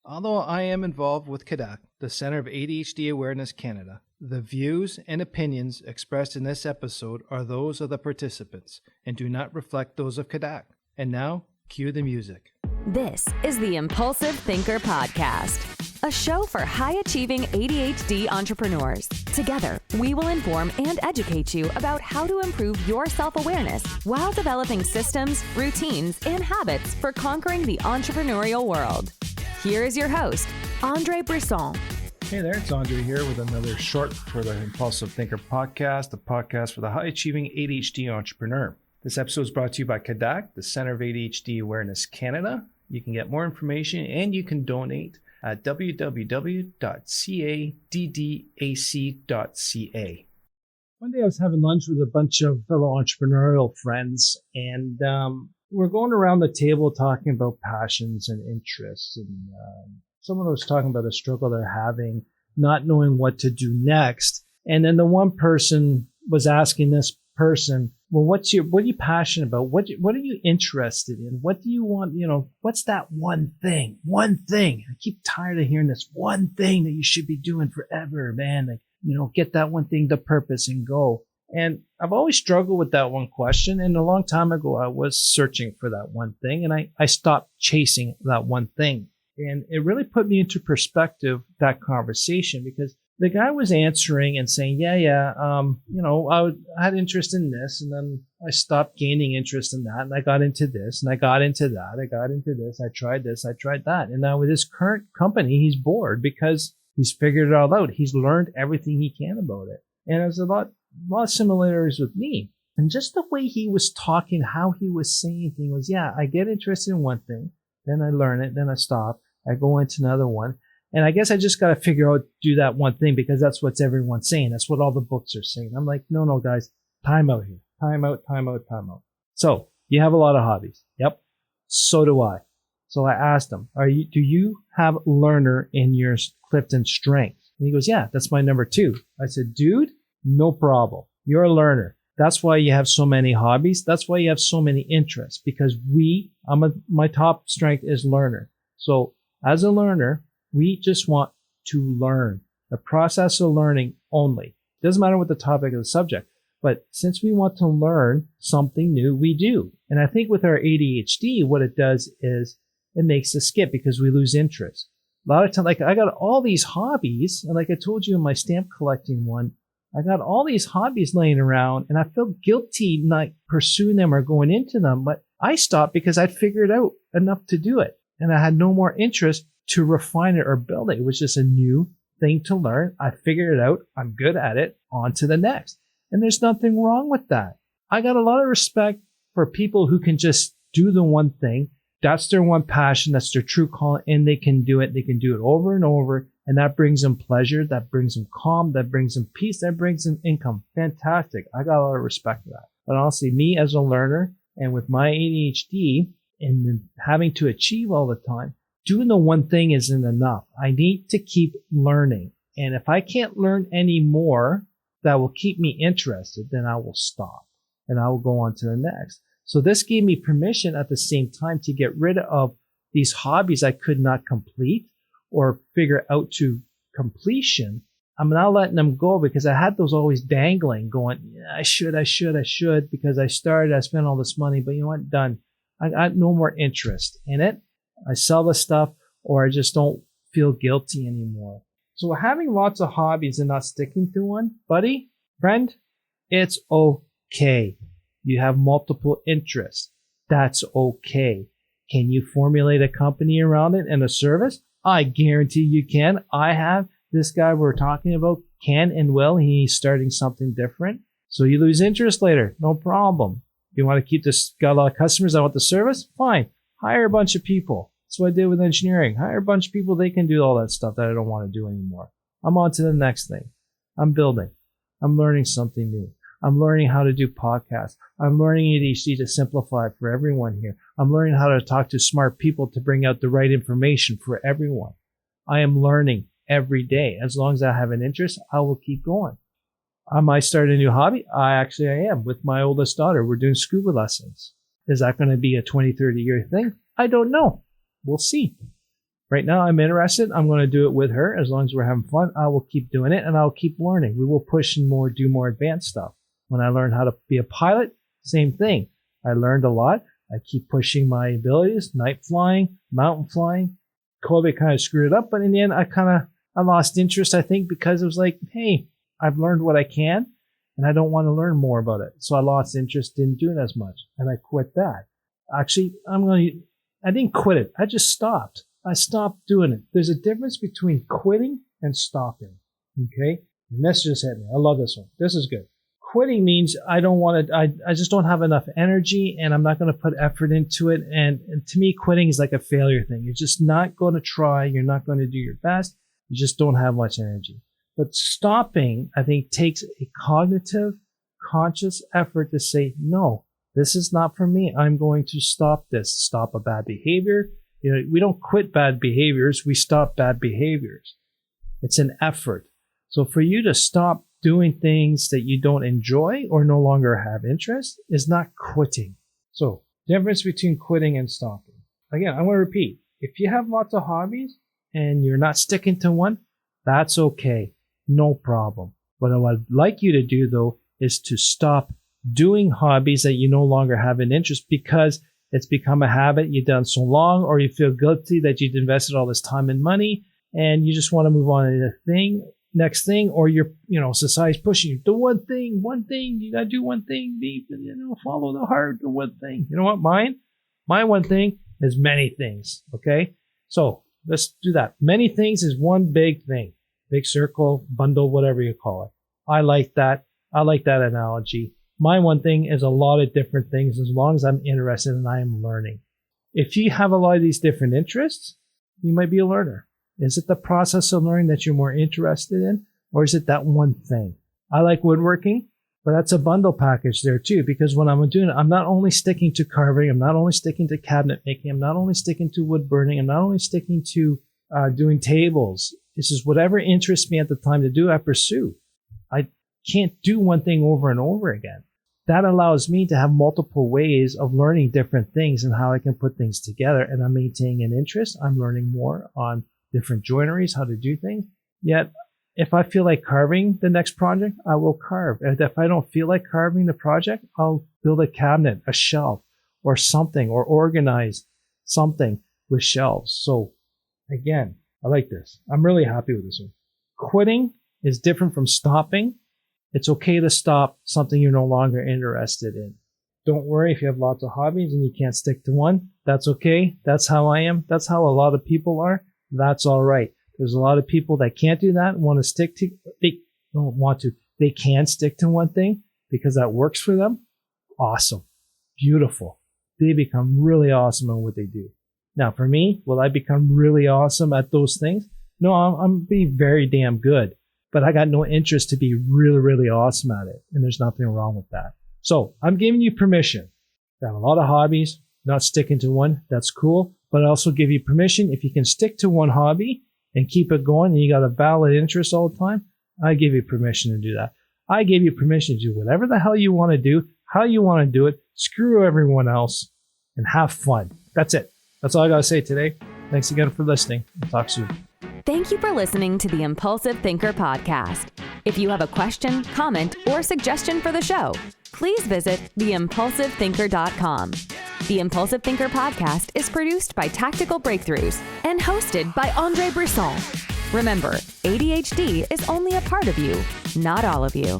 Although I am involved with CADAC, the Center of ADHD Awareness Canada, the views and opinions expressed in this episode are those of the participants and do not reflect those of CADAC. And now, cue the music. This is the Impulsive Thinker Podcast, a show for high-achieving ADHD entrepreneurs. Together, we will inform and educate you about how to improve your self-awareness while developing systems, routines, and habits for conquering the entrepreneurial world. Here is your host, André Brisson. Hey there, it's André here with another short for the Impulsive Thinker Podcast, the podcast for the high-achieving ADHD entrepreneur. This episode is brought to you by CADAC, the Center of ADHD Awareness Canada. You can get more information and you can donate at www.cadddac.ca. One day I was having lunch with a bunch of fellow entrepreneurial friends, and we're going around the table talking about passions and interests. And someone was talking about a struggle they're having, not knowing what to do next. And then the one person was asking this person, well, what are you passionate about? What are you interested in? What do you want? What's that one thing? One thing. I keep tired of hearing this one thing that you should be doing forever, man. Like, get that one thing to purpose and go. And I've always struggled with that one question. And a long time ago, I was searching for that one thing, and I stopped chasing that one thing. And it really put me into perspective, that conversation, because the guy was answering and saying, I had interest in this, and then I stopped gaining interest in that, and I got into this, and I got into that, I got into this, I tried this, I tried that. And now with his current company, he's bored because he's figured it all out. He's learned everything he can about it. And there's a lot of similarities with me. And just the way he was talking, how he was saying things was, I get interested in one thing, then I learn it, then I stop, I go into another one. And I guess I just got to figure out, do that one thing, because that's what everyone's saying. That's what all the books are saying. I'm like, no, guys, time out here. Time out. So you have a lot of hobbies. Yep. So do I. So I asked him, do you have learner in your Clifton strengths? And he goes, yeah, that's my number 2. I said, dude, no problem. You're a learner. That's why you have so many hobbies. That's why you have so many interests, because my top strength is learner. So as a learner, we just want to learn, the process of learning only. Doesn't matter what the topic of the subject, but since we want to learn something new, we do. And I think with our ADHD, what it does is it makes us skip because we lose interest. A lot of times, like I got all these hobbies, and like I told you in my stamp collecting one, I got all these hobbies laying around, and I felt guilty not pursuing them or going into them, but I stopped because I'd figured out enough to do it, and I had no more interest to refine it or build it. It was just a new thing to learn. I figured it out. I'm good at it. On to the next. And there's nothing wrong with that. I got a lot of respect for people who can just do the one thing. That's their one passion. That's their true calling, and they can do it. They can do it over and over. And that brings them pleasure. That brings them calm. That brings them peace. That brings them income. Fantastic. I got a lot of respect for that. But honestly, me as a learner, and with my ADHD and having to achieve all the time, doing the one thing isn't enough. I need to keep learning. And if I can't learn any more that will keep me interested, then I will stop and I will go on to the next. So this gave me permission at the same time to get rid of these hobbies I could not complete or figure out to completion. I'm now letting them go because I had those always dangling going, I should, because I started, I spent all this money, but you know what? Done. I got no more interest in it. I sell the stuff, or I just don't feel guilty anymore. So having lots of hobbies and not sticking to one, buddy, friend, it's okay. You have multiple interests. That's okay. Can you formulate a company around it and a service? I guarantee you can. I have. This guy we're talking about can and will. He's starting something different. So you lose interest later. No problem. You want to keep this, got a lot of customers that want the service? Fine. Hire a bunch of people. That's what I did with engineering. Hire a bunch of people. They can do all that stuff that I don't want to do anymore. I'm on to the next thing. I'm building. I'm learning something new. I'm learning how to do podcasts. I'm learning ADHD to simplify for everyone here. I'm learning how to talk to smart people to bring out the right information for everyone. I am learning every day. As long as I have an interest, I will keep going. I might start a new hobby. I am with my oldest daughter. We're doing scuba lessons. Is that going to be a 20, 30 year thing? I don't know. We'll see. Right now, I'm interested. I'm going to do it with her. As long as we're having fun, I will keep doing it and I'll keep learning. We will push and do more advanced stuff. When I learned how to be a pilot, same thing. I learned a lot. I keep pushing my abilities, night flying, mountain flying. COVID kind of screwed it up, but in the end, I lost interest, I think, because it was like, hey, I've learned what I can and I don't want to learn more about it. So I lost interest in doing as much and I quit that. Actually, I didn't quit it. I just stopped. I stopped doing it. There's a difference between quitting and stopping. Okay? And this just hit me. I love this one. This is good. Quitting means I just don't have enough energy and I'm not going to put effort into it. And to me, quitting is like a failure thing. You're just not going to try. You're not going to do your best. You just don't have much energy. But stopping, I think, takes a cognitive, conscious effort to say, no, this is not for me. I'm going to stop this. Stop a bad behavior. We don't quit bad behaviors. We stop bad behaviors. It's an effort. So for you to stop doing things that you don't enjoy or no longer have interest is not quitting. So difference between quitting and stopping. Again, I want to repeat. If you have lots of hobbies and you're not sticking to one, that's okay. No problem. What I would like you to do, though, is to stop doing hobbies that you no longer have an interest because it's become a habit you've done so long, or you feel guilty that you've invested all this time and money and you just want to move on to the next thing, or society's pushing you. Do one thing, you got to do one thing, follow the heart, do one thing. You know what? My one thing is many things. Okay. So let's do that. Many things is one big thing, big circle, bundle, whatever you call it. I like that. I like that analogy. My one thing is a lot of different things as long as I'm interested and I am learning. If you have a lot of these different interests, you might be a learner. Is it the process of learning that you're more interested in, or is it that one thing? I like woodworking, but that's a bundle package there too, because when I'm doing it, I'm not only sticking to carving, I'm not only sticking to cabinet making, I'm not only sticking to wood burning, I'm not only sticking to doing tables. This is whatever interests me at the time to do, I pursue. I can't do one thing over and over again. That allows me to have multiple ways of learning different things and how I can put things together. And I'm maintaining an interest. I'm learning more on different joineries, how to do things. Yet, if I feel like carving the next project, I will carve. And if I don't feel like carving the project, I'll build a cabinet, a shelf, or something, or organize something with shelves. So again, I like this. I'm really happy with this one. Quitting is different from stopping. It's okay to stop something you're no longer interested in. Don't worry if you have lots of hobbies and you can't stick to one. That's okay. That's how I am. That's how a lot of people are. That's all right. There's a lot of people that can't do that, they don't want to. They can stick to one thing because that works for them. Awesome. Beautiful. They become really awesome at what they do. Now, for me, will I become really awesome at those things? No, I'm being very damn good. But I got no interest to be really, really awesome at it. And there's nothing wrong with that. So I'm giving you permission. Got a lot of hobbies, not sticking to one. That's cool. But I also give you permission. If you can stick to one hobby and keep it going and you got a valid interest all the time, I give you permission to do that. I give you permission to do whatever the hell you want to do, how you want to do it. Screw everyone else and have fun. That's it. That's all I got to say today. Thanks again for listening. We'll talk soon. Thank you for listening to the Impulsive Thinker Podcast. If you have a question, comment, or suggestion for the show, please visit theimpulsivethinker.com. The Impulsive Thinker Podcast is produced by Tactical Breakthroughs and hosted by André Brisson. Remember, ADHD is only a part of you, not all of you.